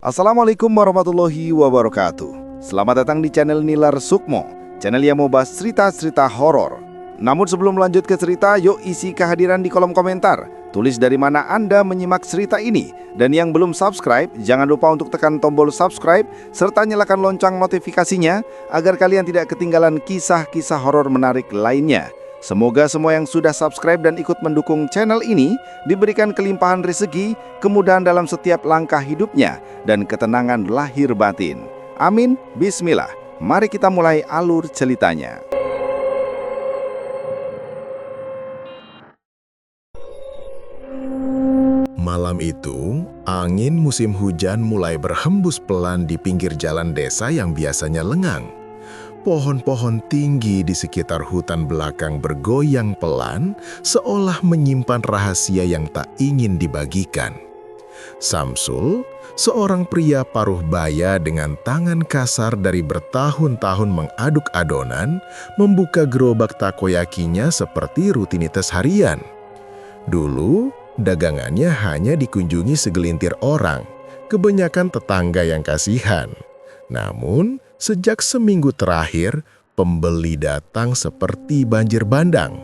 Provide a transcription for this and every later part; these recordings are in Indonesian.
Assalamualaikum warahmatullahi wabarakatuh. Selamat datang di channel Nilar Sukmo, channel yang mau bahas cerita-cerita horor. Namun sebelum lanjut ke cerita, yuk isi kehadiran di kolom komentar. Tulis dari mana Anda menyimak cerita ini. Dan yang belum subscribe, jangan lupa untuk tekan tombol subscribe serta nyalakan lonceng notifikasinya agar kalian tidak ketinggalan kisah-kisah horor menarik lainnya. Semoga semua yang sudah subscribe dan ikut mendukung channel ini diberikan kelimpahan rezeki, kemudahan dalam setiap langkah hidupnya, dan ketenangan lahir batin. Amin. Bismillah. Mari kita mulai alur ceritanya. Malam itu, angin musim hujan mulai berhembus pelan di pinggir jalan desa yang biasanya lengang. Pohon-pohon tinggi di sekitar hutan belakang bergoyang pelan, seolah menyimpan rahasia yang tak ingin dibagikan. Samsul, seorang pria paruh baya dengan tangan kasar dari bertahun-tahun mengaduk adonan, membuka gerobak takoyakinya seperti rutinitas harian. Dulu, dagangannya hanya dikunjungi segelintir orang, kebanyakan tetangga yang kasihan. Namun, sejak seminggu terakhir, pembeli datang seperti banjir bandang.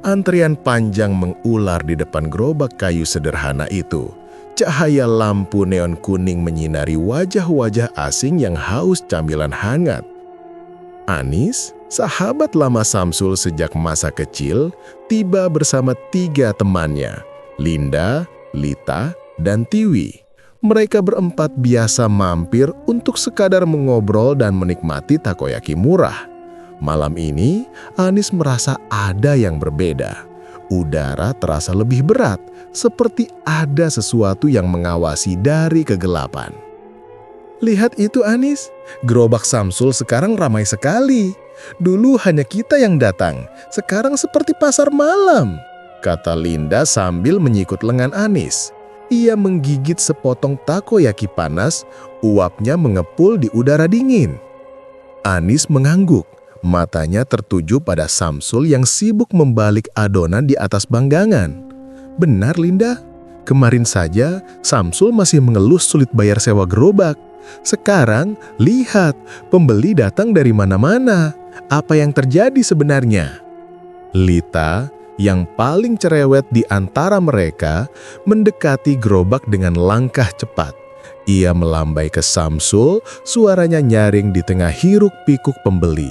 Antrian panjang mengular di depan gerobak kayu sederhana itu. Cahaya lampu neon kuning menyinari wajah-wajah asing yang haus camilan hangat. Anis, sahabat lama Samsul sejak masa kecil, tiba bersama 3 temannya, Linda, Lita, dan Tiwi. Mereka berempat biasa mampir untuk sekadar mengobrol dan menikmati takoyaki murah. Malam ini, Anis merasa ada yang berbeda. Udara terasa lebih berat, seperti ada sesuatu yang mengawasi dari kegelapan. Lihat itu Anis, gerobak Samsul sekarang ramai sekali. Dulu hanya kita yang datang, sekarang seperti pasar malam, kata Linda sambil menyikut lengan Anis. Ia menggigit sepotong takoyaki panas, uapnya mengepul di udara dingin. Anis mengangguk, matanya tertuju pada Samsul yang sibuk membalik adonan di atas banggangan. Benar Linda, kemarin saja Samsul masih mengelus sulit bayar sewa gerobak. Sekarang, lihat, pembeli datang dari mana-mana. Apa yang terjadi sebenarnya? Lita, yang paling cerewet di antara mereka, mendekati gerobak dengan langkah cepat. Ia melambai ke Samsul, suaranya nyaring di tengah hiruk-pikuk pembeli.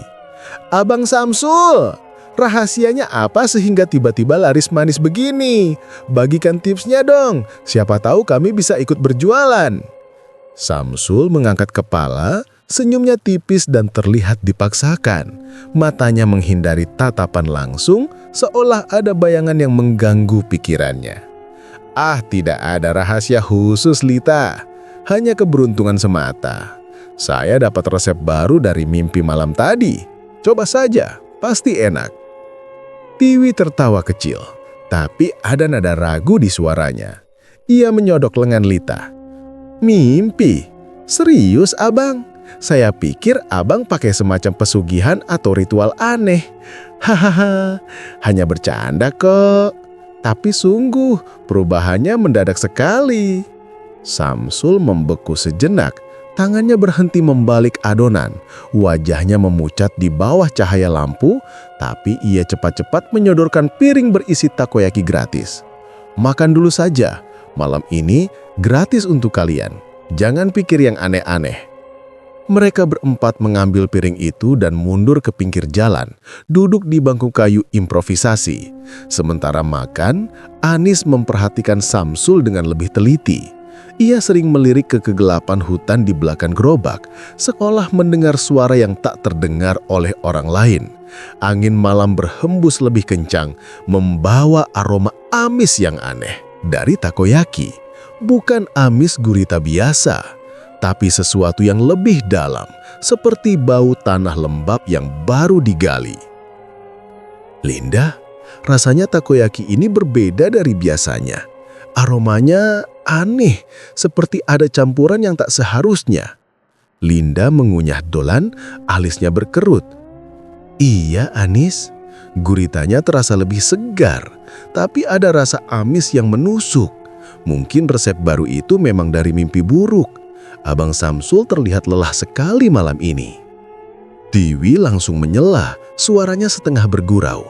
"Abang Samsul, rahasianya apa sehingga tiba-tiba laris manis begini? Bagikan tipsnya dong, siapa tahu kami bisa ikut berjualan." Samsul mengangkat kepala, senyumnya tipis dan terlihat dipaksakan. Matanya menghindari tatapan langsung, seolah ada bayangan yang mengganggu pikirannya. "Ah, tidak ada rahasia khusus, Lita. Hanya keberuntungan semata. Saya dapat resep baru dari mimpi malam tadi. Coba saja, pasti enak." Tiwi tertawa kecil, tapi ada nada ragu di suaranya. Ia menyodok lengan Lita. "Mimpi? Serius, Abang? Saya pikir abang pakai semacam pesugihan atau ritual aneh. Hahaha, hanya bercanda kok. Tapi sungguh, perubahannya mendadak sekali." Samsul membeku sejenak, tangannya berhenti membalik adonan. Wajahnya memucat di bawah cahaya lampu, tapi ia cepat-cepat menyodorkan piring berisi takoyaki gratis. "Makan dulu saja, malam ini gratis untuk kalian. Jangan pikir yang aneh-aneh." Mereka berempat mengambil piring itu dan mundur ke pinggir jalan, duduk di bangku kayu improvisasi. Sementara makan, Anis memperhatikan Samsul dengan lebih teliti. Ia sering melirik ke kegelapan hutan di belakang gerobak, seolah mendengar suara yang tak terdengar oleh orang lain. Angin malam berhembus lebih kencang, membawa aroma amis yang aneh dari takoyaki. Bukan amis gurita biasa, tapi sesuatu yang lebih dalam, seperti bau tanah lembab yang baru digali. "Linda, rasanya takoyaki ini berbeda dari biasanya. Aromanya aneh, seperti ada campuran yang tak seharusnya." Linda mengunyah dolan, alisnya berkerut. "Iya, Anis, guritanya terasa lebih segar, tapi ada rasa amis yang menusuk. Mungkin resep baru itu memang dari mimpi buruk. Abang Samsul terlihat lelah sekali malam ini. Tiwi langsung menyela, suaranya setengah bergurau.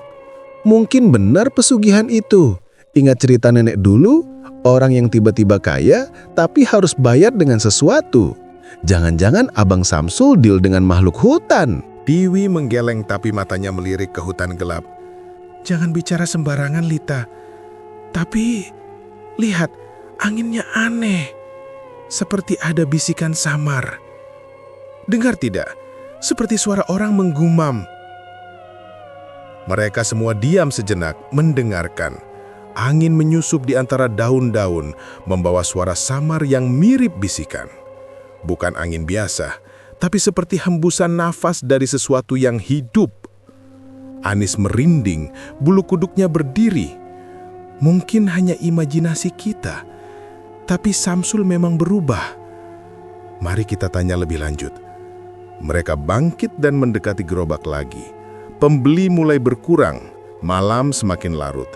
Mungkin benar pesugihan itu. Ingat cerita nenek dulu, orang yang tiba-tiba kaya tapi harus bayar dengan sesuatu. Jangan-jangan Abang Samsul deal dengan makhluk hutan. Tiwi menggeleng tapi matanya melirik ke hutan gelap. Jangan bicara sembarangan, Lita. Tapi, lihat, anginnya aneh. Seperti ada bisikan samar. Dengar tidak? Seperti suara orang menggumam. Mereka semua diam sejenak, mendengarkan. Angin menyusup di antara daun-daun, membawa suara samar yang mirip bisikan. Bukan angin biasa, tapi seperti hembusan nafas dari sesuatu yang hidup. Anis merinding, bulu kuduknya berdiri. Mungkin hanya imajinasi kita, tapi Samsul memang berubah. Mari kita tanya lebih lanjut. Mereka bangkit dan mendekati gerobak lagi. Pembeli mulai berkurang, malam semakin larut.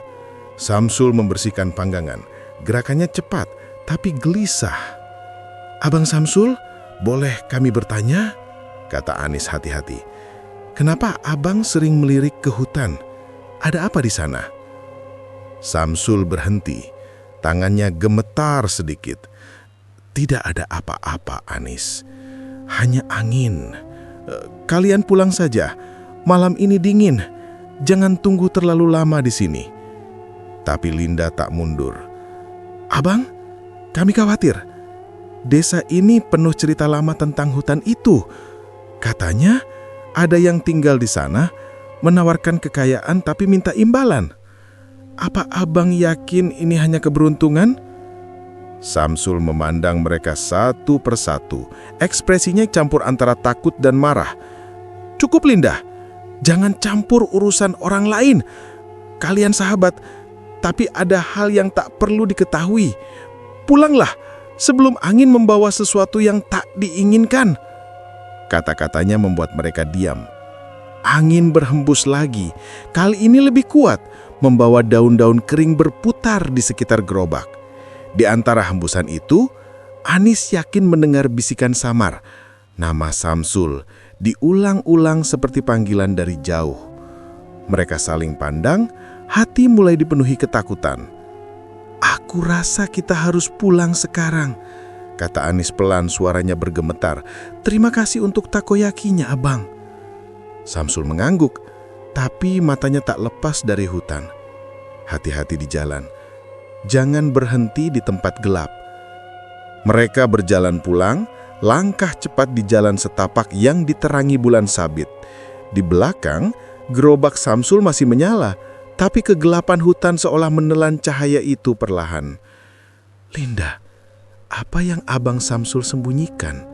Samsul membersihkan panggangan. Gerakannya cepat, tapi gelisah. Abang Samsul, boleh kami bertanya? Kata Anis hati-hati. Kenapa abang sering melirik ke hutan? Ada apa di sana? Samsul berhenti. Tangannya gemetar sedikit. Tidak ada apa-apa, Anis. Hanya angin. Kalian pulang saja. Malam ini dingin. Jangan tunggu terlalu lama di sini. Tapi Linda tak mundur. Abang, kami khawatir. Desa ini penuh cerita lama tentang hutan itu. Katanya ada yang tinggal di sana, menawarkan kekayaan tapi minta imbalan. Apa abang yakin ini hanya keberuntungan? Samsul memandang mereka satu persatu. Ekspresinya campur antara takut dan marah. Cukup, Linda. Jangan campur urusan orang lain. Kalian sahabat, tapi ada hal yang tak perlu diketahui. Pulanglah sebelum angin membawa sesuatu yang tak diinginkan. Kata-katanya membuat mereka diam. Angin berhembus lagi. Kali ini lebih kuat, membawa daun-daun kering berputar di sekitar gerobak. Di antara hembusan itu, Anis yakin mendengar bisikan samar. Nama Samsul diulang-ulang seperti panggilan dari jauh. Mereka saling pandang, hati mulai dipenuhi ketakutan. Aku rasa kita harus pulang sekarang, kata Anis pelan, suaranya bergemetar. Terima kasih untuk takoyakinya, abang. Samsul mengangguk, tapi matanya tak lepas dari hutan. Hati-hati di jalan. Jangan berhenti di tempat gelap. Mereka berjalan pulang, langkah cepat di jalan setapak yang diterangi bulan sabit. Di belakang, gerobak Samsul masih menyala, tapi kegelapan hutan seolah menelan cahaya itu perlahan. Linda, apa yang abang Samsul sembunyikan?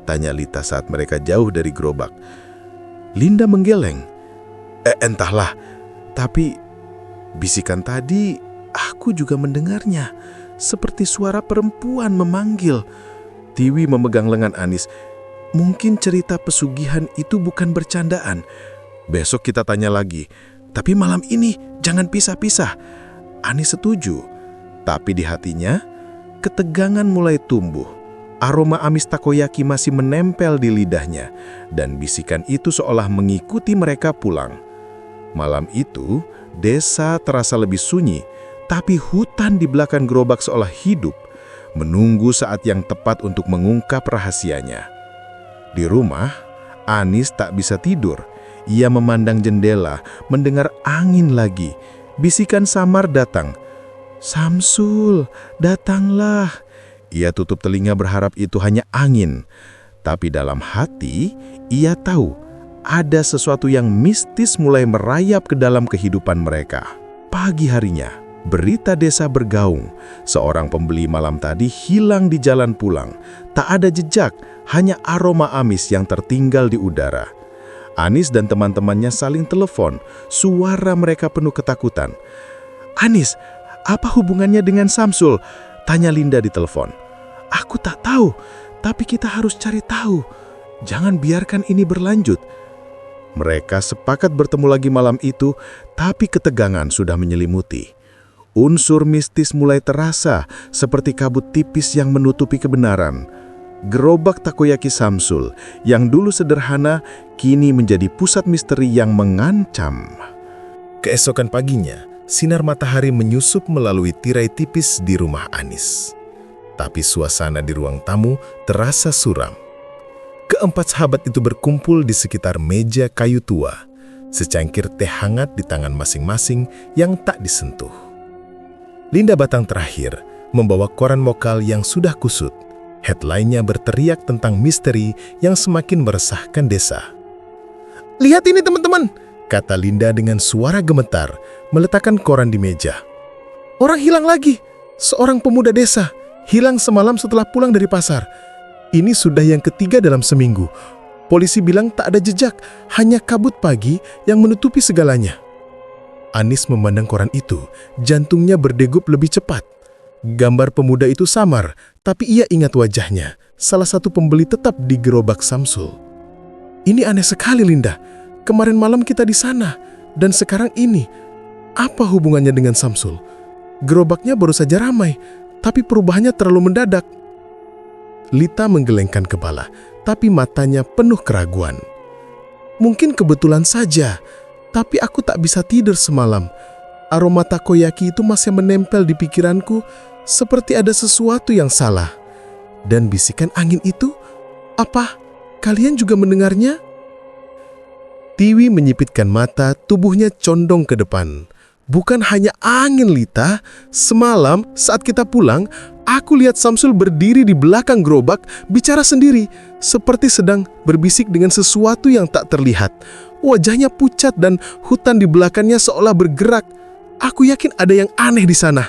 Tanya Lita saat mereka jauh dari gerobak. Linda menggeleng. Entahlah, tapi bisikan tadi aku juga mendengarnya. Seperti suara perempuan memanggil. Tiwi memegang lengan Anis. Mungkin cerita pesugihan itu bukan bercandaan. Besok kita tanya lagi. Tapi malam ini jangan pisah-pisah. Anis setuju. Tapi di hatinya, ketegangan mulai tumbuh. Aroma amis takoyaki masih menempel di lidahnya. Dan bisikan itu seolah mengikuti mereka pulang. Malam itu, desa terasa lebih sunyi. Tapi hutan di belakang gerobak seolah hidup, menunggu saat yang tepat untuk mengungkap rahasianya. Di rumah, Anis tak bisa tidur. Ia memandang jendela, mendengar angin lagi. Bisikan samar datang. Samsul, datanglah. Ia tutup telinga berharap itu hanya angin. Tapi dalam hati, ia tahu ada sesuatu yang mistis mulai merayap ke dalam kehidupan mereka. Pagi harinya, berita desa bergaung. Seorang pembeli malam tadi hilang di jalan pulang. Tak ada jejak, hanya aroma amis yang tertinggal di udara. Anis dan teman-temannya saling telepon. Suara mereka penuh ketakutan. Anis, apa hubungannya dengan Samsul? Tanya Linda di telepon. Aku tak tahu, tapi kita harus cari tahu. Jangan biarkan ini berlanjut. Mereka sepakat bertemu lagi malam itu, tapi ketegangan sudah menyelimuti. Unsur mistis mulai terasa, seperti kabut tipis yang menutupi kebenaran. gerobak takoyaki Samsul yang dulu sederhana kini menjadi pusat misteri yang mengancam. Keesokan paginya, sinar matahari menyusup melalui tirai tipis di rumah Anis. Tapi suasana di ruang tamu terasa suram. Keempat sahabat itu berkumpul di sekitar meja kayu tua, secangkir teh hangat di tangan masing-masing yang tak disentuh. Linda Batang terakhir membawa koran mokal yang sudah kusut. Headline-nya berteriak tentang misteri yang semakin meresahkan desa. "Lihat ini teman-teman," kata Linda dengan suara gemetar, meletakkan koran di meja. "Orang hilang lagi. Seorang pemuda desa hilang semalam setelah pulang dari pasar. Ini sudah yang ketiga dalam seminggu. Polisi bilang tak ada jejak, hanya kabut pagi yang menutupi segalanya." Anis memandang koran itu, jantungnya berdegup lebih cepat. Gambar pemuda itu samar, tapi ia ingat wajahnya, salah satu pembeli tetap di gerobak Samsul. "Ini aneh sekali, Linda. Kemarin malam kita di sana, dan sekarang ini. Apa hubungannya dengan Samsul? Gerobaknya baru saja ramai, tapi perubahannya terlalu mendadak." Lita menggelengkan kepala, tapi matanya penuh keraguan. "Mungkin kebetulan saja, tapi aku tak bisa tidur semalam. Aroma takoyaki itu masih menempel di pikiranku, seperti ada sesuatu yang salah. Dan bisikan angin itu, apa kalian juga mendengarnya?" Tiwi menyipitkan mata, tubuhnya condong ke depan. "Bukan hanya angin, Lita. Semalam saat kita pulang, aku lihat Samsul berdiri di belakang gerobak, bicara sendiri, seperti sedang berbisik dengan sesuatu yang tak terlihat. Wajahnya pucat dan hutan di belakangnya seolah bergerak. Aku yakin ada yang aneh di sana."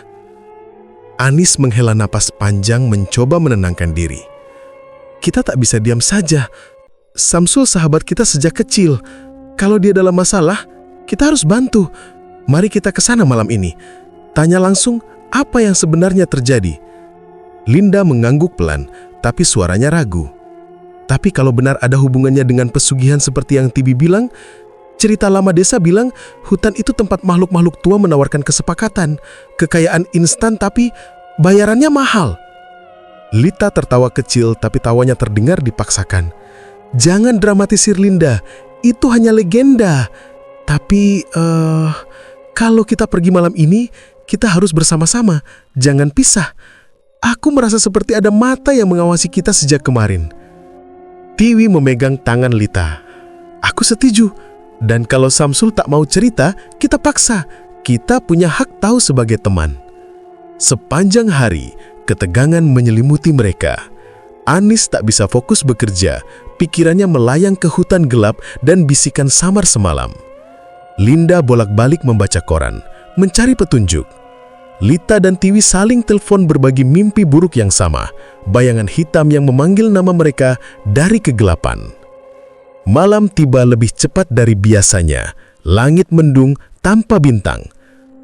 Anis menghela napas panjang mencoba menenangkan diri. "Kita tak bisa diam saja. Samsul sahabat kita sejak kecil. Kalau dia dalam masalah, kita harus bantu. Mari kita ke sana malam ini. Tanya langsung apa yang sebenarnya terjadi." Linda mengangguk pelan, tapi suaranya ragu. "Tapi kalau benar ada hubungannya dengan pesugihan seperti yang Tibi bilang, cerita lama desa bilang hutan itu tempat makhluk-makhluk tua menawarkan kesepakatan, kekayaan instan tapi bayarannya mahal." Lita tertawa kecil tapi tawanya terdengar dipaksakan. "Jangan dramatisir, Linda. Itu hanya legenda. Tapi, kalau kita pergi malam ini, kita harus bersama-sama. Jangan pisah. Aku merasa seperti ada mata yang mengawasi kita sejak kemarin." Tiwi memegang tangan Lita. "Aku setuju. Dan kalau Samsul tak mau cerita, kita paksa. Kita punya hak tahu sebagai teman." Sepanjang hari, ketegangan menyelimuti mereka. Anis tak bisa fokus bekerja, pikirannya melayang ke hutan gelap dan bisikan samar semalam. Linda bolak-balik membaca koran, mencari petunjuk. Lita dan Tiwi saling telepon berbagi mimpi buruk yang sama, bayangan hitam yang memanggil nama mereka dari kegelapan. Malam tiba lebih cepat dari biasanya, langit mendung tanpa bintang.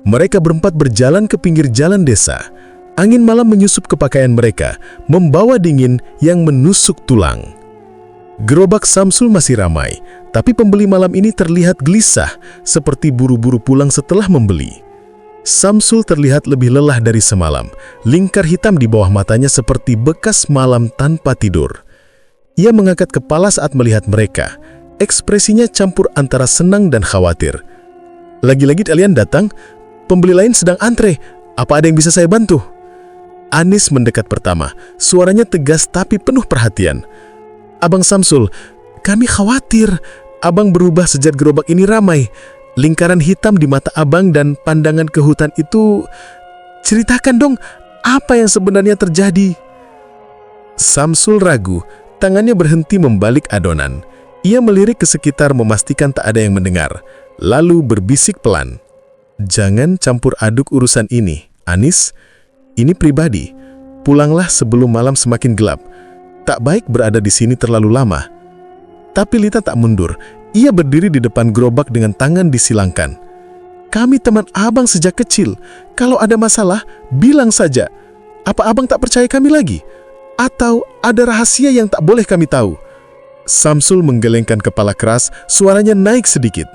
Mereka berempat berjalan ke pinggir jalan desa. Angin malam menyusup ke pakaian mereka, membawa dingin yang menusuk tulang. Gerobak Samsul masih ramai, tapi pembeli malam ini terlihat gelisah, seperti buru-buru pulang setelah membeli. Samsul terlihat lebih lelah dari semalam, lingkar hitam di bawah matanya seperti bekas malam tanpa tidur. Ia mengangkat kepala saat melihat mereka, ekspresinya campur antara senang dan khawatir. "Lagi-lagi kalian datang? Pembeli lain sedang antre, apa ada yang bisa saya bantu?" Anis mendekat pertama, suaranya tegas tapi penuh perhatian. "Abang Samsul, kami khawatir. Abang berubah sejak gerobak ini ramai. Lingkaran hitam di mata abang dan pandangan ke hutan itu. Ceritakan dong, apa yang sebenarnya terjadi?" Samsul ragu, tangannya berhenti membalik adonan. Ia melirik ke sekitar memastikan tak ada yang mendengar, lalu berbisik pelan. "Jangan campur aduk urusan ini, Anis. Ini pribadi. Pulanglah sebelum malam semakin gelap. Tak baik berada di sini terlalu lama." Tapi Lita tak mundur. Ia berdiri di depan gerobak dengan tangan disilangkan. "Kami teman abang sejak kecil. Kalau ada masalah, bilang saja. Apa abang tak percaya kami lagi? Atau ada rahasia yang tak boleh kami tahu?" Samsul menggelengkan kepala keras, suaranya naik sedikit.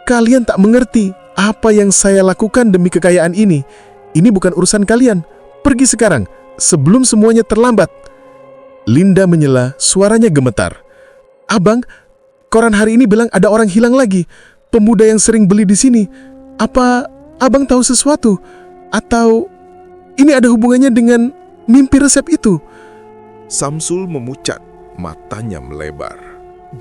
"Kalian tak mengerti apa yang saya lakukan demi kekayaan ini. Ini bukan urusan kalian. Pergi sekarang, sebelum semuanya terlambat." Linda menyela, suaranya gemetar. "Abang, koran hari ini bilang ada orang hilang lagi. Pemuda yang sering beli di sini. Apa abang tahu sesuatu? Atau ini ada hubungannya dengan mimpi resep itu?" Samsul memucat, matanya melebar.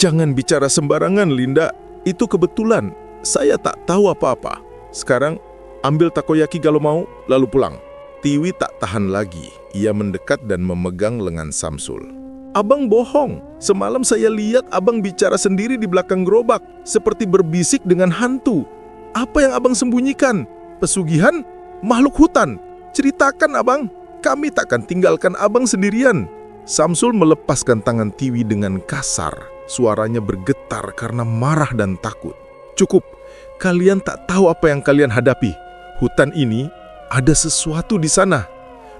"Jangan bicara sembarangan, Linda. Itu kebetulan. Saya tak tahu apa-apa. Sekarang, ambil takoyaki kalau mau, lalu pulang." Tiwi tak tahan lagi. Ia mendekat dan memegang lengan Samsul. "Abang bohong. Semalam saya lihat abang bicara sendiri di belakang gerobak, seperti berbisik dengan hantu. Apa yang abang sembunyikan? Pesugihan? Makhluk hutan? Ceritakan abang. Kami takkan tinggalkan abang sendirian." Samsul melepaskan tangan Tiwi dengan kasar. Suaranya bergetar karena marah dan takut. "Cukup. Kalian tak tahu apa yang kalian hadapi. Hutan ini ada sesuatu di sana.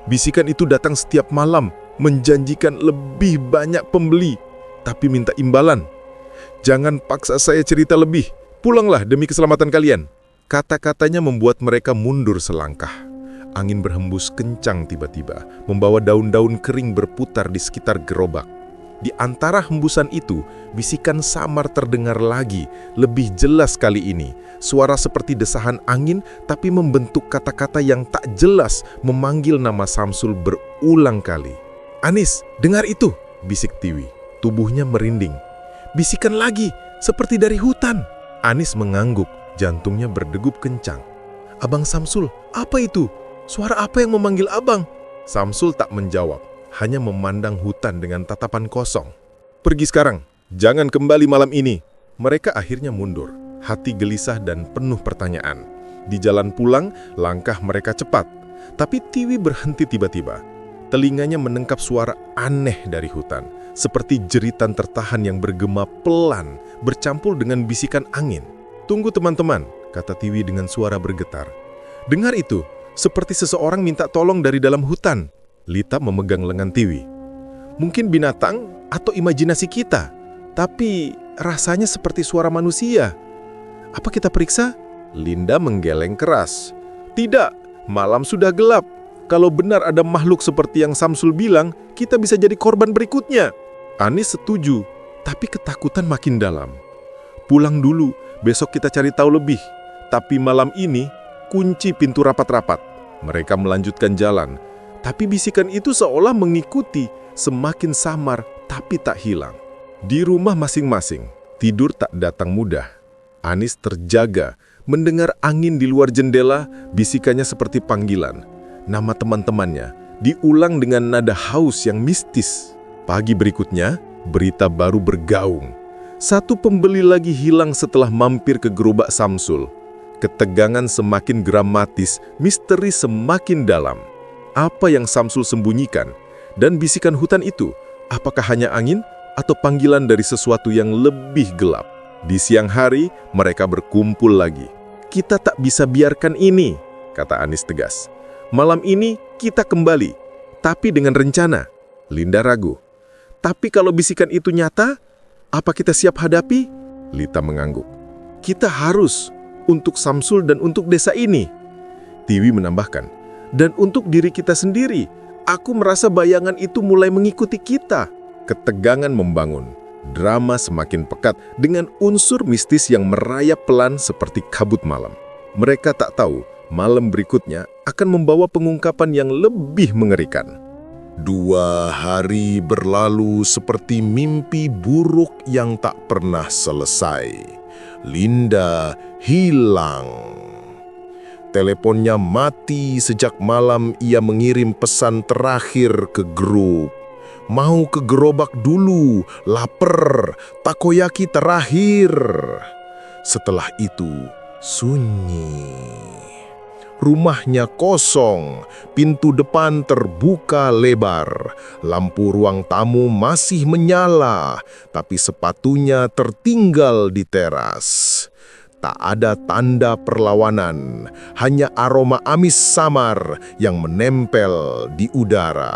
Bisikan itu datang setiap malam, menjanjikan lebih banyak pembeli, tapi minta imbalan. Jangan paksa saya cerita lebih. Pulanglah demi keselamatan kalian." Kata-katanya membuat mereka mundur selangkah. Angin berhembus kencang tiba-tiba, membawa daun-daun kering berputar di sekitar gerobak. Di antara hembusan itu, bisikan samar terdengar lagi, lebih jelas kali ini. Suara seperti desahan angin, tapi membentuk kata-kata yang tak jelas, memanggil nama Samsul berulang kali. "Anis, dengar itu!" bisik Tiwi. Tubuhnya merinding. "Bisikan lagi, seperti dari hutan." Anis mengangguk, jantungnya berdegup kencang. "Abang Samsul, apa itu? Suara apa yang memanggil abang?" Samsul tak menjawab, hanya memandang hutan dengan tatapan kosong. "Pergi sekarang, jangan kembali malam ini." Mereka akhirnya mundur, hati gelisah dan penuh pertanyaan. Di jalan pulang, langkah mereka cepat. Tapi Tiwi berhenti tiba-tiba. Telinganya menangkap suara aneh dari hutan, seperti jeritan tertahan yang bergema pelan, bercampur dengan bisikan angin. "Tunggu teman-teman," kata Tiwi dengan suara bergetar. "Dengar itu, seperti seseorang minta tolong dari dalam hutan." Lita memegang lengan Tiwi. "Mungkin binatang atau imajinasi kita, tapi rasanya seperti suara manusia. Apa kita periksa?" Linda menggeleng keras. "Tidak, malam sudah gelap. Kalau benar ada makhluk seperti yang Samsul bilang, kita bisa jadi korban berikutnya." Anis setuju, tapi ketakutan makin dalam. "Pulang dulu, besok kita cari tahu lebih. Tapi malam ini, kunci pintu rapat-rapat." Mereka melanjutkan jalan. Tapi bisikan itu seolah mengikuti, semakin samar tapi tak hilang. Di rumah masing-masing, tidur tak datang mudah. Anis terjaga, mendengar angin di luar jendela, bisikannya seperti panggilan. Nama teman-temannya diulang dengan nada haus yang mistis. Pagi berikutnya, berita baru bergaung. Satu pembeli lagi hilang setelah mampir ke gerobak Samsul. Ketegangan semakin dramatis, misteri semakin dalam. Apa yang Samsul sembunyikan? Dan bisikan hutan itu, apakah hanya angin atau panggilan dari sesuatu yang lebih gelap? Di siang hari, mereka berkumpul lagi. "Kita tak bisa biarkan ini," kata Anis tegas. "Malam ini kita kembali, tapi dengan rencana." Linda ragu. "Tapi kalau bisikan itu nyata, apa kita siap hadapi?" Lita mengangguk. "Kita harus, untuk Samsul dan untuk desa ini." Tiwi menambahkan, "Dan untuk diri kita sendiri, aku merasa bayangan itu mulai mengikuti kita." Ketegangan membangun, drama semakin pekat dengan unsur mistis yang merayap pelan seperti kabut malam. Mereka tak tahu malam berikutnya akan membawa pengungkapan yang lebih mengerikan. 2 hari berlalu seperti mimpi buruk yang tak pernah selesai. Linda hilang. Teleponnya mati sejak malam ia mengirim pesan terakhir ke grup. "Mau ke gerobak dulu, lapar, takoyaki terakhir." Setelah itu, sunyi. Rumahnya kosong, pintu depan terbuka lebar, lampu ruang tamu masih menyala, tapi sepatunya tertinggal di teras. Tak ada tanda perlawanan, hanya aroma amis samar yang menempel di udara.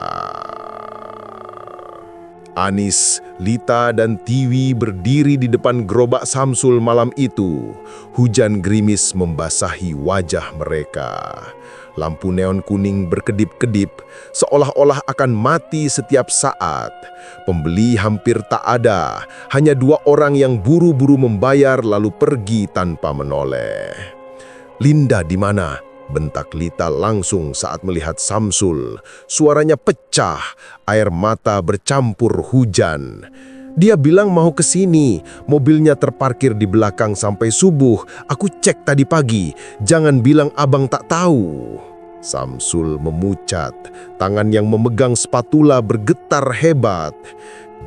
Anis, Lita, dan Tiwi berdiri di depan gerobak Samsul malam itu. Hujan gerimis membasahi wajah mereka. Lampu neon kuning berkedip-kedip, seolah-olah akan mati setiap saat. Pembeli hampir tak ada, hanya 2 orang yang buru-buru membayar lalu pergi tanpa menoleh. "Linda di mana?" bentak Lita langsung saat melihat Samsul. Suaranya pecah, air mata bercampur hujan. "Dia bilang mau ke sini, mobilnya terparkir di belakang sampai subuh. Aku cek tadi pagi, jangan bilang abang tak tahu." Samsul memucat, tangan yang memegang spatula bergetar hebat.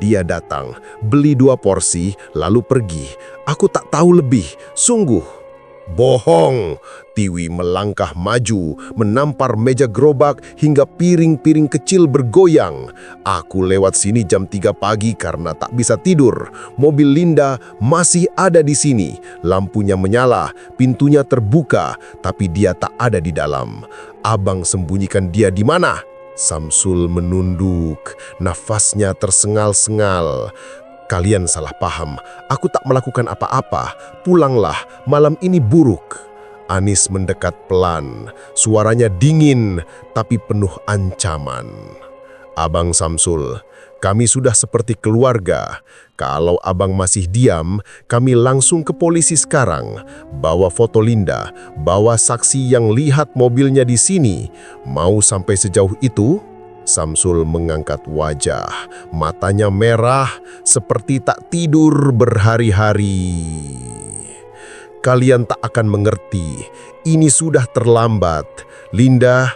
Dia datang, beli 2 porsi, lalu pergi. "Aku tak tahu lebih, sungguh." "Bohong!" Tiwi melangkah maju, menampar meja gerobak hingga piring-piring kecil bergoyang. "Aku lewat sini jam 3 pagi karena tak bisa tidur. Mobil Linda masih ada di sini. Lampunya menyala, pintunya terbuka, tapi dia tak ada di dalam. Abang sembunyikan dia di mana?" Samsul menunduk, nafasnya tersengal-sengal. "Kalian salah paham, aku tak melakukan apa-apa. Pulanglah, malam ini buruk." Anis mendekat pelan, suaranya dingin tapi penuh ancaman. "Abang Samsul, kami sudah seperti keluarga. Kalau abang masih diam, kami langsung ke polisi sekarang. Bawa foto Linda, bawa saksi yang lihat mobilnya di sini. Mau sampai sejauh itu?" Samsul mengangkat wajah, matanya merah seperti tak tidur berhari-hari. "Kalian tak akan mengerti, ini sudah terlambat. Linda,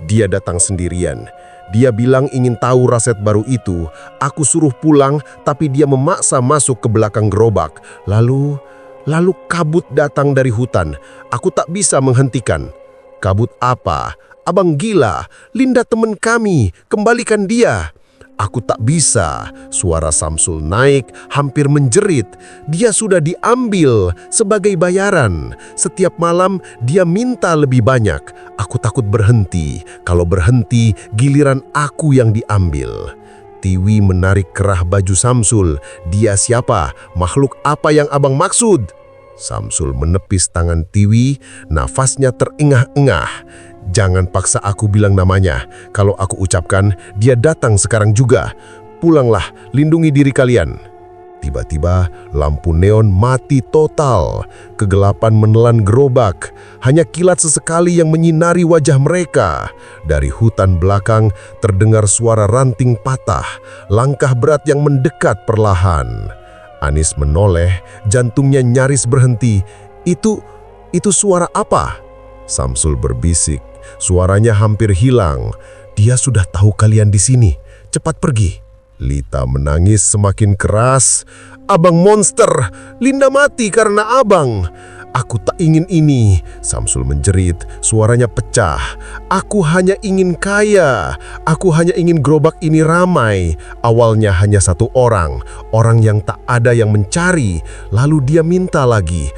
dia datang sendirian. Dia bilang ingin tahu raset baru itu. Aku suruh pulang, tapi dia memaksa masuk ke belakang gerobak. Lalu kabut datang dari hutan. Aku tak bisa menghentikan." "Kabut apa? Abang gila, Linda teman kami, kembalikan dia." "Aku tak bisa." Suara Samsul naik, hampir menjerit. "Dia sudah diambil sebagai bayaran. Setiap malam dia minta lebih banyak. Aku takut berhenti. Kalau berhenti, giliran aku yang diambil." Tiwi menarik kerah baju Samsul. "Dia siapa? Makhluk apa yang abang maksud?" Samsul menepis tangan Tiwi, nafasnya terengah-engah. "Jangan paksa aku bilang namanya. Kalau aku ucapkan, dia datang sekarang juga. Pulanglah, lindungi diri kalian." Tiba-tiba, lampu neon mati total. Kegelapan menelan gerobak. Hanya kilat sesekali yang menyinari wajah mereka. Dari hutan belakang, terdengar suara ranting patah. Langkah berat yang mendekat perlahan. Anis menoleh, jantungnya nyaris berhenti. Itu suara apa?" Samsul berbisik, suaranya hampir hilang. "Dia sudah tahu kalian di sini. Cepat pergi." Lita menangis semakin keras. "Abang monster! Linda mati karena abang!" "Aku tak ingin ini," Samsul menjerit, suaranya pecah. "Aku hanya ingin kaya. Aku hanya ingin gerobak ini ramai. Awalnya hanya 1 orang, orang yang tak ada yang mencari. Lalu dia minta lagi,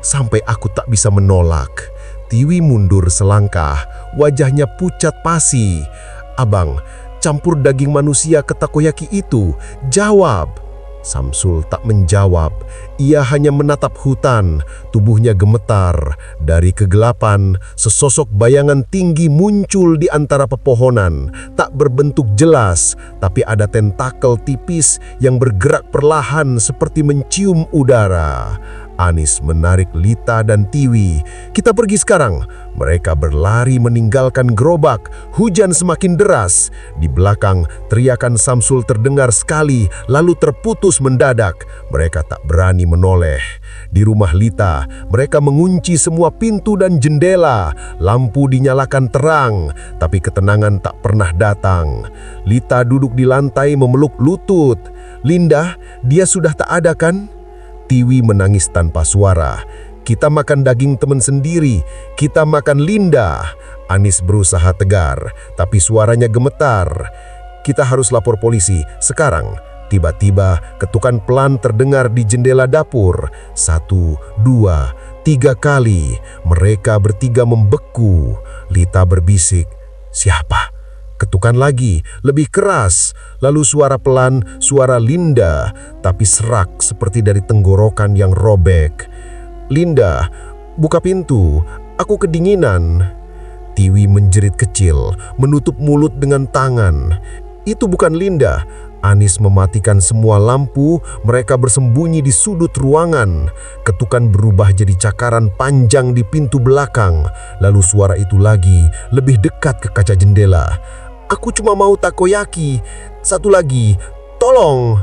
sampai aku tak bisa menolak." Tiwi mundur selangkah, wajahnya pucat pasi. "Abang, campur daging manusia ke takoyaki itu. Jawab." Samsul tak menjawab. Ia hanya menatap hutan, tubuhnya gemetar. Dari kegelapan, sesosok bayangan tinggi muncul di antara pepohonan. Tak berbentuk jelas, tapi ada tentakel tipis yang bergerak perlahan seperti mencium udara. Anis menarik Lita dan Tiwi. "Kita pergi sekarang." Mereka berlari meninggalkan gerobak. Hujan semakin deras. Di belakang, teriakan Samsul terdengar sekali, lalu terputus mendadak. Mereka tak berani menoleh. Di rumah Lita, mereka mengunci semua pintu dan jendela. Lampu dinyalakan terang, tapi ketenangan tak pernah datang. Lita duduk di lantai memeluk lutut. "Linda, dia sudah tak ada kan?" Tiwi menangis tanpa suara. "Kita makan daging teman sendiri, kita makan Linda." Anis berusaha tegar, tapi suaranya gemetar. "Kita harus lapor polisi, sekarang." Tiba-tiba, ketukan pelan terdengar di jendela dapur. 1, 2, 3 kali. Mereka bertiga membeku. Lita berbisik, "Siapa?" Ketukan lagi, lebih keras. Lalu suara pelan, suara Linda, tapi serak seperti dari tenggorokan yang robek. "Linda, buka pintu. Aku kedinginan." Tiwi menjerit kecil, menutup mulut dengan tangan. Itu bukan Linda. Anis mematikan semua lampu, mereka bersembunyi di sudut ruangan. Ketukan berubah jadi cakaran panjang di pintu belakang. Lalu suara itu lagi, lebih dekat ke kaca jendela. "Aku cuma mau takoyaki. Satu lagi, tolong."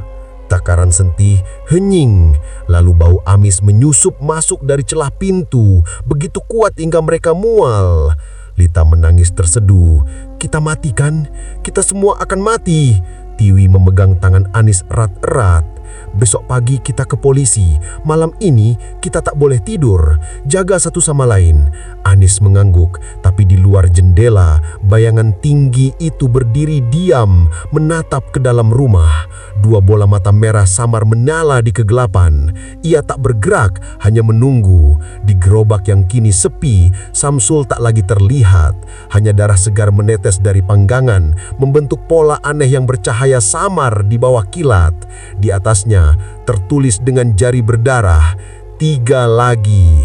Takaran sentih, henying. Lalu bau amis menyusup masuk dari celah pintu, begitu kuat hingga mereka mual. Lita menangis terseduh. "Kita mati kan? Kita semua akan mati." Tiwi memegang tangan Anis erat-erat. "Besok pagi kita ke polisi. Malam ini kita tak boleh tidur. Jaga satu sama lain." Anis mengangguk, tapi di luar jendela, bayangan tinggi itu berdiri diam, menatap ke dalam rumah. Dua bola mata merah samar menyala di kegelapan. Ia tak bergerak, hanya menunggu. Di gerobak yang kini sepi, Samsul tak lagi terlihat. Hanya darah segar menetes dari panggangan, membentuk pola aneh yang bercahaya samar di bawah kilat. Di atasnya tertulis dengan jari berdarah, "3 lagi."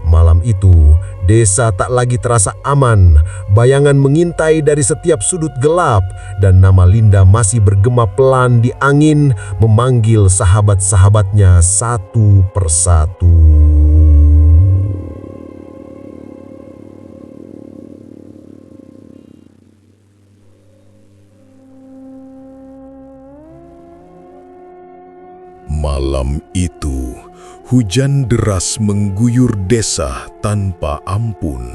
Malam itu, desa tak lagi terasa aman. Bayangan mengintai dari setiap sudut gelap, dan nama Linda masih bergema pelan di angin, memanggil sahabat-sahabatnya satu persatu. Malam itu, hujan deras mengguyur desa tanpa ampun.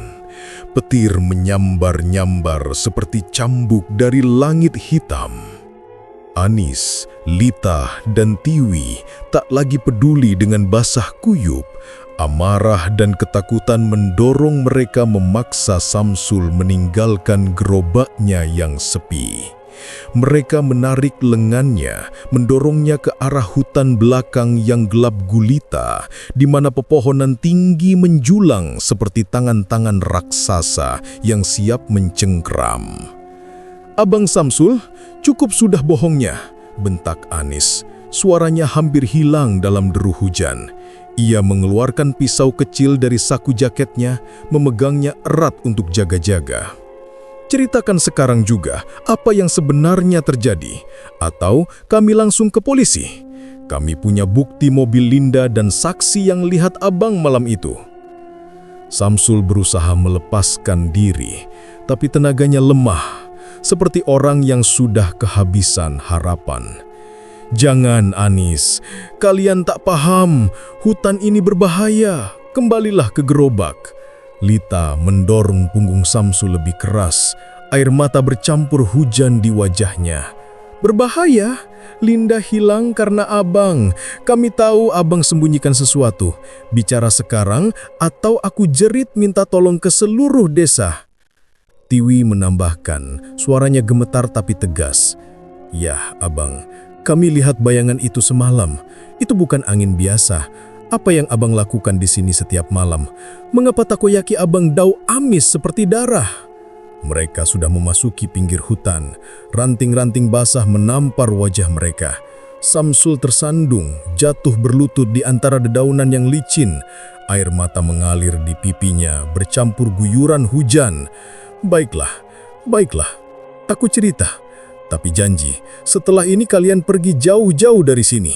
Petir menyambar-nyambar seperti cambuk dari langit hitam. Anis, Lita, dan Tiwi tak lagi peduli dengan basah kuyup. Amarah dan ketakutan mendorong mereka memaksa Samsul meninggalkan gerobaknya yang sepi. Mereka menarik lengannya, mendorongnya ke arah hutan belakang yang gelap gulita, di mana pepohonan tinggi menjulang seperti tangan-tangan raksasa yang siap mencengkeram. "Abang Samsul, cukup sudah bohongnya," bentak Anis. Suaranya hampir hilang dalam deru hujan. Ia mengeluarkan pisau kecil dari saku jaketnya, memegangnya erat untuk jaga-jaga. "Ceritakan sekarang juga apa yang sebenarnya terjadi, atau kami langsung ke polisi. Kami punya bukti mobil Linda dan saksi yang lihat abang malam itu." Samsul berusaha melepaskan diri, tapi tenaganya lemah, seperti orang yang sudah kehabisan harapan. "Jangan, Anis. Kalian tak paham. Hutan ini berbahaya. Kembalilah ke gerobak." Lita mendorong punggung Samsul lebih keras. Air mata bercampur hujan di wajahnya. "Berbahaya? Linda hilang karena abang. Kami tahu abang sembunyikan sesuatu. Bicara sekarang atau aku jerit minta tolong ke seluruh desa." Tiwi menambahkan, suaranya gemetar tapi tegas. "Ya, abang. Kami lihat bayangan itu semalam. Itu bukan angin biasa. Apa yang abang lakukan di sini setiap malam? Mengapa takoyaki abang bau amis seperti darah?" Mereka sudah memasuki pinggir hutan. Ranting-ranting basah menampar wajah mereka. Samsul tersandung, jatuh berlutut di antara dedaunan yang licin. Air mata mengalir di pipinya, bercampur guyuran hujan. Baiklah, aku cerita. Tapi janji, setelah ini kalian pergi jauh-jauh dari sini."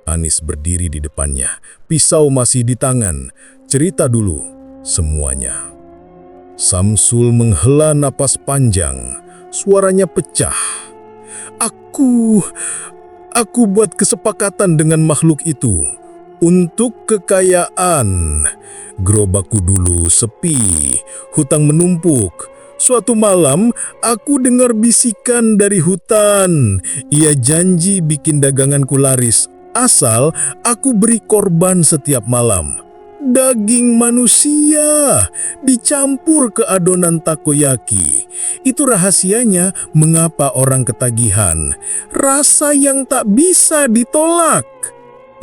Anis berdiri di depannya, pisau masih di tangan. "Cerita dulu, semuanya." Samsul menghela napas panjang, suaranya pecah. Aku buat kesepakatan dengan makhluk itu untuk kekayaan. Gerobakku dulu sepi, hutang menumpuk. Suatu malam, aku dengar bisikan dari hutan. Ia janji bikin daganganku laris, asal aku beri korban setiap malam. Daging manusia dicampur ke adonan takoyaki. Itu rahasianya mengapa orang ketagihan. Rasa yang tak bisa ditolak.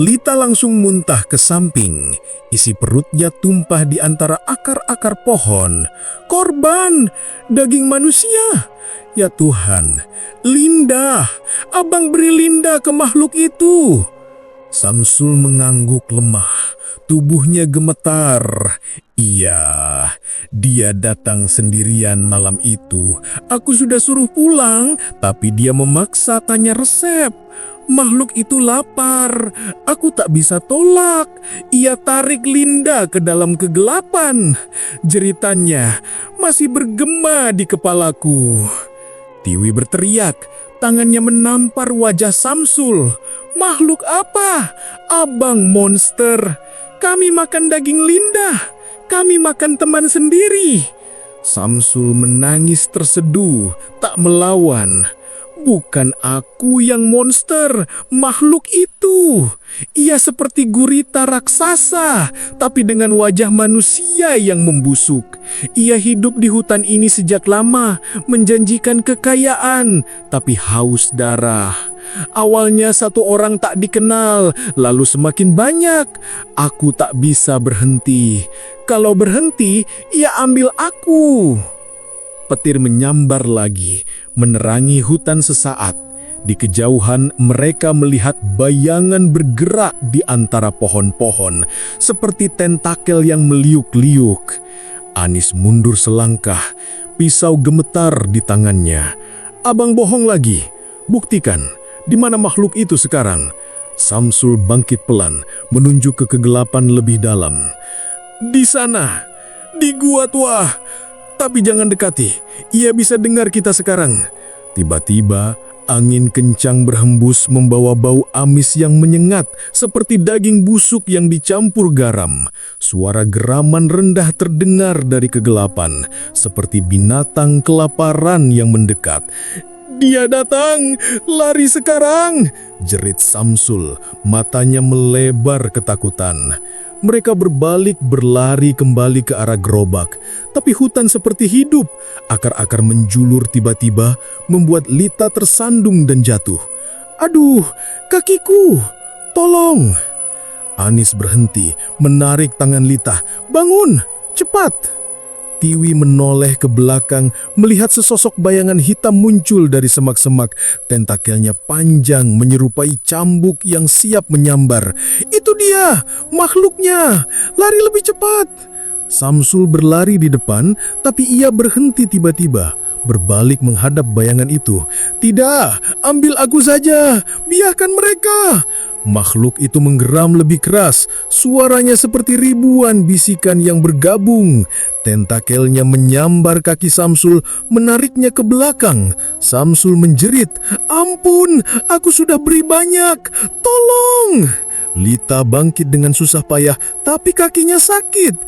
Lita langsung muntah ke samping. Isi perutnya tumpah di antara akar-akar pohon. Korban, daging manusia. Ya Tuhan, Linda, abang beri Linda ke makhluk itu. Samsul mengangguk lemah. Tubuhnya gemetar. Iya, dia datang sendirian malam itu. Aku sudah suruh pulang, tapi dia memaksa tanya resep. Makhluk itu lapar. Aku tak bisa tolak. Ia tarik Linda ke dalam kegelapan. Jeritannya masih bergema di kepalaku. Tiwi berteriak. Tangannya menampar wajah Samsul. Makhluk apa? Abang monster. Kami makan daging Linda. Kami makan teman sendiri. Samsul menangis terseduh, tak melawan. Bukan aku yang monster, makhluk itu. Ia seperti gurita raksasa, tapi dengan wajah manusia yang membusuk. Ia hidup di hutan ini sejak lama, menjanjikan kekayaan, tapi haus darah. Awalnya satu orang tak dikenal, lalu semakin banyak. Aku tak bisa berhenti. Kalau berhenti, ia ambil aku. Petir menyambar lagi, menerangi hutan sesaat. Di kejauhan mereka melihat bayangan bergerak di antara pohon-pohon, seperti tentakel yang meliuk-liuk. Anis mundur selangkah, pisau gemetar di tangannya. Abang bohong lagi, buktikan, di mana makhluk itu sekarang? Samsul bangkit pelan, menunjuk ke kegelapan lebih dalam. Di sana, di gua tua. Tapi jangan dekati, ia bisa dengar kita sekarang. Tiba-tiba, angin kencang berhembus membawa bau amis yang menyengat seperti daging busuk yang dicampur garam. Suara geraman rendah terdengar dari kegelapan, seperti binatang kelaparan yang mendekat. Dia datang, lari sekarang, jerit Samsul, matanya melebar ketakutan. Mereka berbalik berlari kembali ke arah gerobak. Tapi hutan seperti hidup. Akar-akar menjulur tiba-tiba membuat Lita tersandung dan jatuh. Aduh, kakiku! Tolong! Anis berhenti, menarik tangan Lita. Bangun! Cepat! Tiwi menoleh ke belakang, melihat sesosok bayangan hitam muncul dari semak-semak. Tentakelnya panjang, menyerupai cambuk yang siap menyambar. Itu dia, makhluknya. Lari lebih cepat. Samsul berlari di depan, tapi ia berhenti tiba-tiba. Berbalik menghadap bayangan itu. Tidak, ambil aku saja. Biarkan mereka. Makhluk itu menggeram lebih keras. Suaranya seperti ribuan bisikan yang bergabung. Tentakelnya menyambar kaki Samsul, menariknya ke belakang. Samsul menjerit, "Ampun, aku sudah beri banyak. Tolong!" Lita bangkit dengan susah payah, tapi kakinya sakit.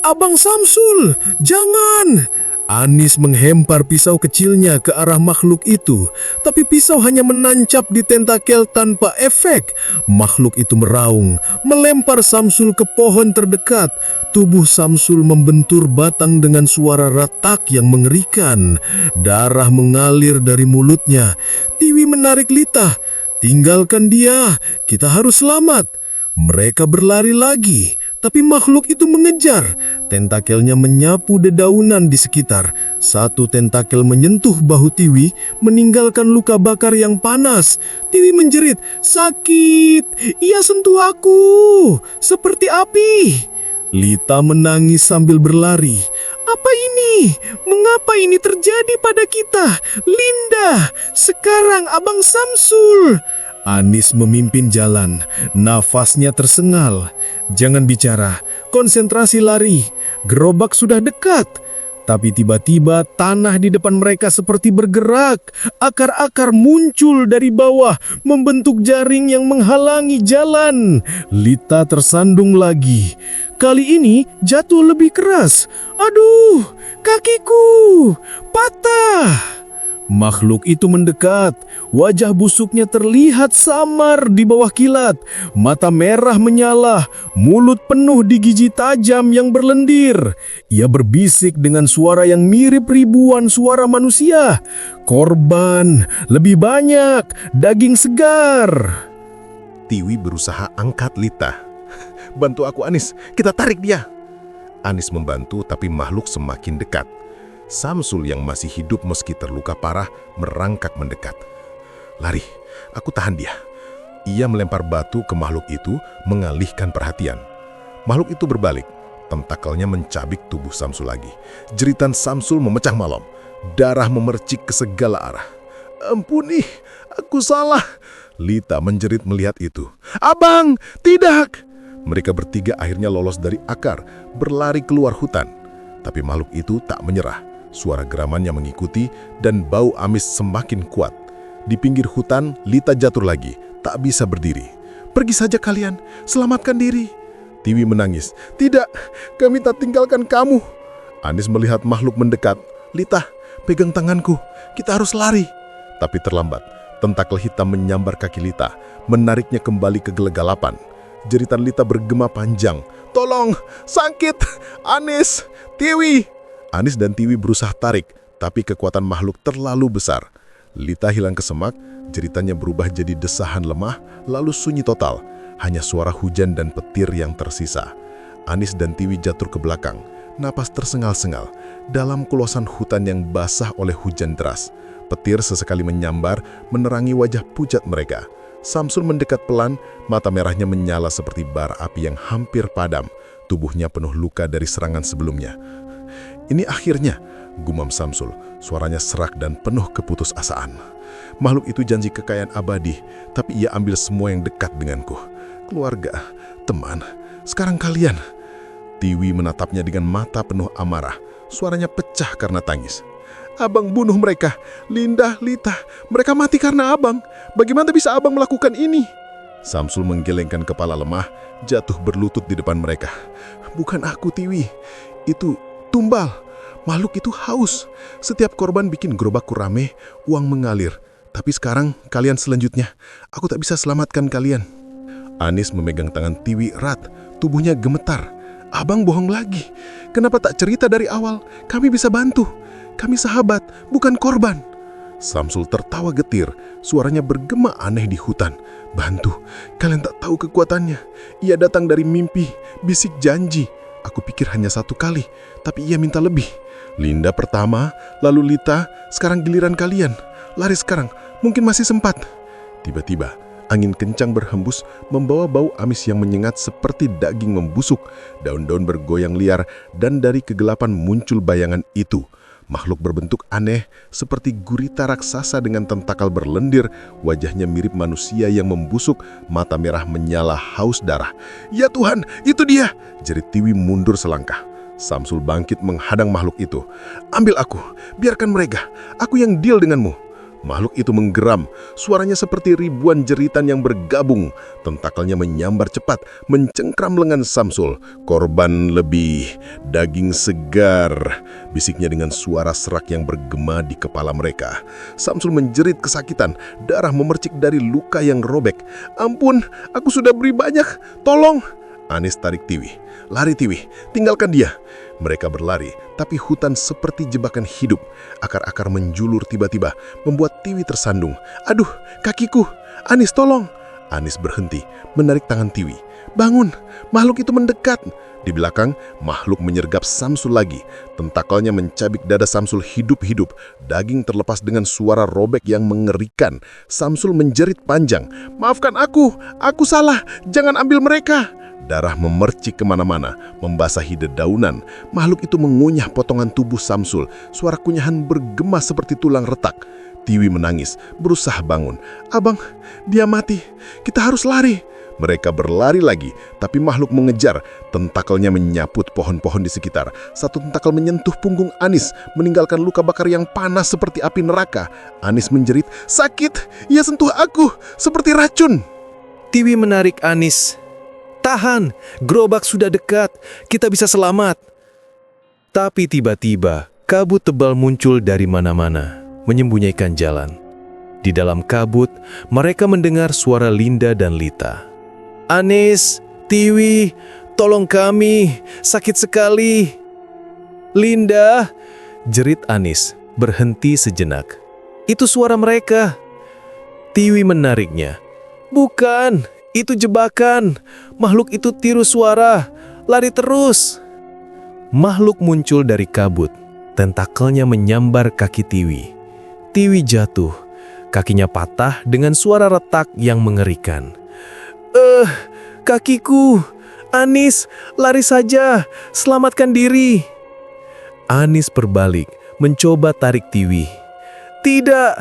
"Abang Samsul, jangan!" Anis menghempar pisau kecilnya ke arah makhluk itu, tapi pisau hanya menancap di tentakel tanpa efek. Makhluk itu meraung, melempar Samsul ke pohon terdekat. Tubuh Samsul membentur batang dengan suara ratak yang mengerikan. Darah mengalir dari mulutnya. Tiwi menarik Lita. "Tinggalkan dia, kita harus selamat." Mereka berlari lagi, tapi makhluk itu mengejar. Tentakelnya menyapu dedaunan di sekitar. Satu tentakel menyentuh bahu Tiwi, meninggalkan luka bakar yang panas. Tiwi menjerit, "Sakit! Ia sentuh aku! Seperti api!" Lita menangis sambil berlari. "Apa ini? Mengapa ini terjadi pada kita? Linda! Sekarang Abang Samsul!" Anis memimpin jalan, nafasnya tersengal. "Jangan bicara, konsentrasi lari. Gerobak sudah dekat." Tapi tiba-tiba tanah di depan mereka seperti bergerak. Akar-akar muncul dari bawah, membentuk jaring yang menghalangi jalan. Lita tersandung lagi. Kali ini jatuh lebih keras. "Aduh, kakiku patah!" Makhluk itu mendekat. Wajah busuknya terlihat samar di bawah kilat. Mata merah menyala, mulut penuh di gigi tajam yang berlendir. Ia berbisik dengan suara yang mirip ribuan suara manusia. "Korban, lebih banyak, daging segar." Tiwi berusaha angkat Lita. "Bantu aku Anis, kita tarik dia." Anis membantu tapi makhluk semakin dekat. Samsul yang masih hidup meski terluka parah merangkak mendekat. "Lari, aku tahan dia." Ia melempar batu ke makhluk itu mengalihkan perhatian. Makhluk itu berbalik, tentakelnya mencabik tubuh Samsul lagi. Jeritan Samsul memecah malam, darah memercik ke segala arah. "Ampuni, aku salah." Lita menjerit melihat itu. "Abang, tidak!" Mereka bertiga akhirnya lolos dari akar, berlari keluar hutan. Tapi makhluk itu tak menyerah. Suara geramannya mengikuti dan bau amis semakin kuat. Di pinggir hutan, Lita jatuh lagi, tak bisa berdiri. "Pergi saja kalian, selamatkan diri." Tiwi menangis. "Tidak, kami tak tinggalkan kamu." Anis melihat makhluk mendekat. "Lita, pegang tanganku, kita harus lari." Tapi terlambat, tentakel hitam menyambar kaki Lita, menariknya kembali ke gelegalapan. Jeritan Lita bergema panjang. "Tolong, sakit! Anis, Tiwi!" Anis dan Tiwi berusaha tarik, tapi kekuatan makhluk terlalu besar. Lita hilang ke semak, jeritannya berubah jadi desahan lemah, lalu sunyi total. Hanya suara hujan dan petir yang tersisa. Anis dan Tiwi jatuh ke belakang, napas tersengal-sengal, dalam kuluasan hutan yang basah oleh hujan deras. Petir sesekali menyambar, menerangi wajah pucat mereka. Samsul mendekat pelan, mata merahnya menyala seperti bara api yang hampir padam. Tubuhnya penuh luka dari serangan sebelumnya. "Ini akhirnya," gumam Samsul, suaranya serak dan penuh keputusasaan. "Makhluk itu janji kekayaan abadi, tapi ia ambil semua yang dekat denganku. Keluarga, teman, sekarang kalian." Tiwi menatapnya dengan mata penuh amarah, suaranya pecah karena tangis. "Abang bunuh mereka, Linda, Lita, mereka mati karena abang. Bagaimana bisa abang melakukan ini?" Samsul menggelengkan kepala lemah, jatuh berlutut di depan mereka. "Bukan aku, Tiwi. Itu tumbal. Makhluk itu haus. Setiap korban bikin gerobakku rame, uang mengalir. Tapi sekarang kalian selanjutnya. Aku tak bisa selamatkan kalian." Anis memegang tangan Tiwi erat, tubuhnya gemetar. "Abang bohong lagi. Kenapa tak cerita dari awal? Kami bisa bantu. Kami sahabat, bukan korban." Samsul tertawa getir, suaranya bergema aneh di hutan. "Bantu, kalian tak tahu kekuatannya. Ia datang dari mimpi, bisik janji. Aku pikir hanya satu kali, tapi ia minta lebih. Linda pertama, lalu Lita, sekarang giliran kalian. Lari sekarang, mungkin masih sempat." Tiba-tiba, angin kencang berhembus, membawa bau amis yang menyengat seperti daging membusuk. Daun-daun bergoyang liar, dan dari kegelapan muncul bayangan itu. Makhluk berbentuk aneh, seperti gurita raksasa dengan tentakel berlendir, wajahnya mirip manusia yang membusuk, mata merah menyala haus darah. "Ya Tuhan, itu dia!" jerit Tiwi mundur selangkah. Samsul bangkit menghadang makhluk itu. "Ambil aku, biarkan mereka, aku yang deal denganmu." Makhluk itu menggeram, suaranya seperti ribuan jeritan yang bergabung. Tentakelnya menyambar cepat, mencengkram lengan Samsul. "Korban lebih, daging segar," bisiknya dengan suara serak yang bergema di kepala mereka. Samsul menjerit kesakitan, darah memercik dari luka yang robek. "Ampun, aku sudah beri banyak, tolong!" Anis tarik Tiwi. "Lari Tiwi, tinggalkan dia." Mereka berlari, tapi hutan seperti jebakan hidup. Akar-akar menjulur tiba-tiba, membuat Tiwi tersandung. "Aduh, kakiku! Anis, tolong!" Anis berhenti, menarik tangan Tiwi. "Bangun, makhluk itu mendekat." Di belakang, makhluk menyergap Samsul lagi. Tentakelnya mencabik dada Samsul hidup-hidup. Daging terlepas dengan suara robek yang mengerikan. Samsul menjerit panjang. "Maafkan aku salah, jangan ambil mereka." Darah memercik kemana-mana, membasahi dedaunan. Makhluk itu mengunyah potongan tubuh Samsul. Suara kunyahan bergema seperti tulang retak. Tiwi menangis, berusaha bangun. "Abang, dia mati. Kita harus lari." Mereka berlari lagi, tapi makhluk mengejar. Tentakelnya menyaput pohon-pohon di sekitar. Satu tentakel menyentuh punggung Anis, meninggalkan luka bakar yang panas seperti api neraka. Anis menjerit, "Sakit! Ia sentuh aku, seperti racun!" Tiwi menarik Anis. "Tahan, gerobak sudah dekat, kita bisa selamat." Tapi tiba-tiba, kabut tebal muncul dari mana-mana, menyembunyikan jalan. Di dalam kabut, mereka mendengar suara Linda dan Lita. "Anis, Tiwi, tolong kami, sakit sekali." "Linda," jerit Anis, berhenti sejenak. "Itu suara mereka." Tiwi menariknya. "Bukan, Itu jebakan. Makhluk itu tiru suara. Lari terus. Makhluk muncul dari kabut. Tentakelnya menyambar kaki Tiwi. Tiwi jatuh. Kakinya patah dengan suara retak yang mengerikan. Kakiku. Anis, lari saja. Selamatkan diri. Anis berbalik, mencoba tarik Tiwi. Tidak,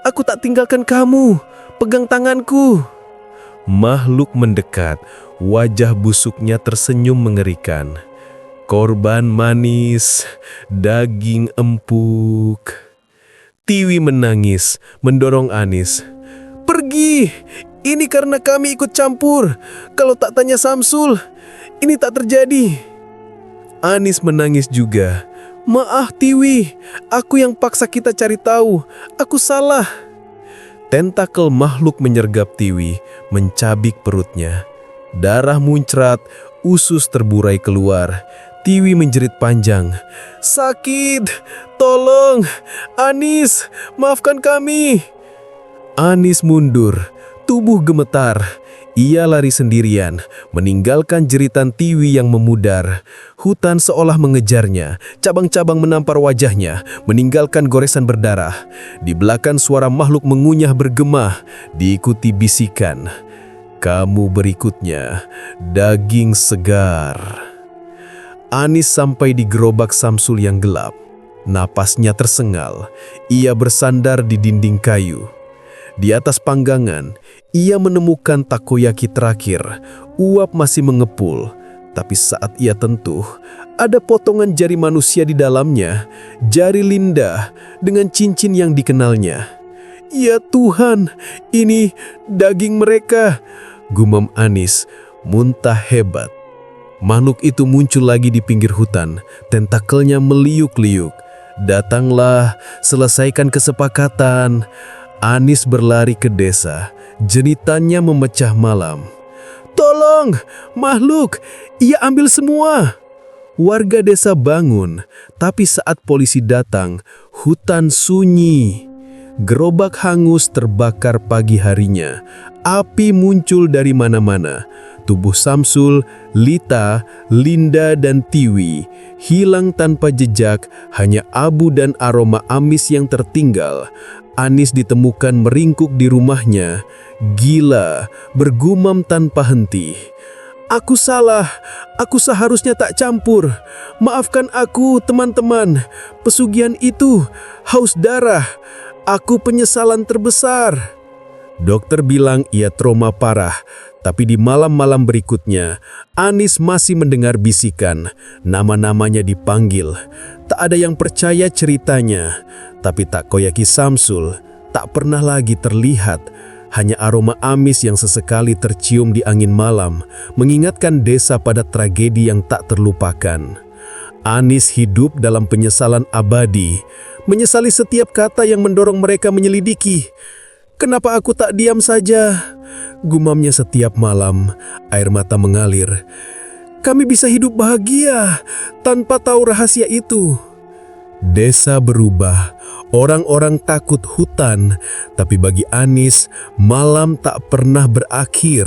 aku tak tinggalkan kamu. Pegang tanganku. Makhluk mendekat, wajah busuknya tersenyum mengerikan. Korban manis, daging empuk. Tiwi menangis, mendorong Anis. Pergi, ini karena kami ikut campur. Kalau tak tanya Samsul, ini tak terjadi. Anis menangis juga. Maaf Tiwi, aku yang paksa kita cari tahu. Aku salah. Tentakel makhluk menyergap Tiwi, mencabik perutnya. Darah muncrat, usus terburai keluar. Tiwi menjerit panjang. Sakit, tolong, Anis, maafkan kami. Anis mundur, tubuh gemetar. Ia lari sendirian, meninggalkan jeritan Tiwi yang memudar. Hutan seolah mengejarnya, cabang-cabang menampar wajahnya, meninggalkan goresan berdarah. Di belakang suara makhluk mengunyah bergema, diikuti bisikan. Kamu berikutnya, daging segar. Anis sampai di gerobak Samsul yang gelap. Napasnya tersengal, ia bersandar di dinding kayu. Di atas panggangan, ia menemukan takoyaki terakhir. Uap masih mengepul, tapi saat ia tentuh, ada potongan jari manusia di dalamnya, jari Linda dengan cincin yang dikenalnya. Ya Tuhan, ini daging mereka, gumam Anis, muntah hebat. Makhluk itu muncul lagi di pinggir hutan, tentakelnya meliuk-liuk. Datanglah, selesaikan kesepakatan. Anis berlari ke desa, jeritannya memecah malam. Tolong, makhluk, ia ambil semua. Warga desa bangun, tapi saat polisi datang, hutan sunyi. Gerobak hangus terbakar pagi harinya. Api muncul dari mana-mana. Tubuh Samsul, Lita, Linda, dan Tiwi hilang tanpa jejak, hanya abu dan aroma amis yang tertinggal. Anis ditemukan meringkuk di rumahnya, gila, bergumam tanpa henti. Aku salah, aku seharusnya tak campur. Maafkan aku, teman-teman. Pesugihan itu, haus darah. Aku penyesalan terbesar. Dokter bilang ia trauma parah, tapi di malam-malam berikutnya, Anis masih mendengar bisikan. Nama-namanya dipanggil. Tak ada yang percaya ceritanya. Tapi takoyaki Samsul tak pernah lagi terlihat. Hanya aroma amis yang sesekali tercium di angin malam, mengingatkan desa pada tragedi yang tak terlupakan. Anis hidup dalam penyesalan abadi, menyesali setiap kata yang mendorong mereka menyelidiki. Kenapa aku tak diam saja? Gumamnya setiap malam, air mata mengalir. Kami bisa hidup bahagia tanpa tahu rahasia itu. Desa berubah, orang-orang takut hutan, tapi bagi Anis, malam tak pernah berakhir.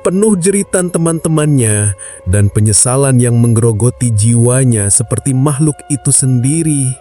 Penuh jeritan teman-temannya dan penyesalan yang menggerogoti jiwanya seperti makhluk itu sendiri.